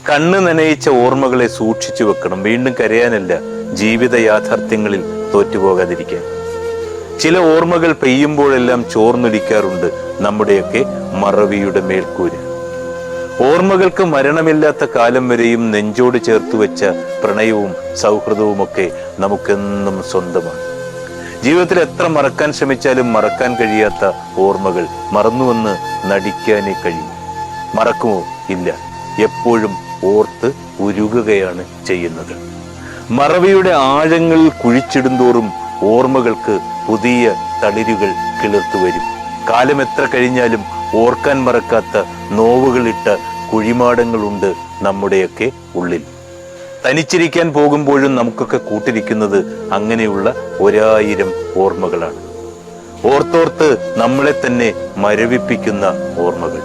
കണ്ണ് നനയിച്ച ഓർമ്മകളെ സൂക്ഷിച്ചു വെക്കണം. വീണ്ടും കരയാനല്ല, ജീവിത യാഥാർത്ഥ്യങ്ങളിൽ തോറ്റുപോകാതിരിക്കാൻ. ചില ഓർമ്മകൾ പെയ്യുമ്പോഴെല്ലാം ചോർന്നൊലിക്കാറുണ്ട് നമ്മുടെയൊക്കെ മറവിയുടെ മേൽക്കൂര്. ഓർമ്മകൾക്ക് മരണമില്ലാത്ത കാലം വരെയും നെഞ്ചോട് ചേർത്ത് വെച്ച പ്രണയവും സൗഹൃദവുമൊക്കെ നമുക്കെന്നും സ്വന്തമാണ്. ജീവിതത്തിൽ എത്ര മറക്കാൻ ശ്രമിച്ചാലും മറക്കാൻ കഴിയാത്ത ഓർമ്മകൾ മറന്നുവെന്ന് നടിക്കാനേ കഴിയും. മറക്കുമോ? ഇല്ല, എപ്പോഴും ഓർത്ത് ഉരുകുകയാണ് ചെയ്യുന്നത്. മറവിയുടെ ആഴങ്ങളിൽ കുഴിച്ചിടുന്തോറും ഓർമ്മകൾക്ക് പുതിയ തളിരുകൾ കിളിർത്തു വരും. കാലം എത്ര കഴിഞ്ഞാലും ഓർക്കാൻ മറക്കാത്ത നോവുകളിട്ട കുഴിമാടങ്ങളുണ്ട് നമ്മുടെയൊക്കെ ഉള്ളിൽ. തനിച്ചിരിക്കാൻ പോകുമ്പോഴും നമുക്കൊക്കെ കൂട്ടിരിക്കുന്നത് അങ്ങനെയുള്ള 1000 ഓർമ്മകളാണ്. ഓർത്തോർത്ത് നമ്മളെ തന്നെ മരവിപ്പിക്കുന്ന ഓർമ്മകൾ.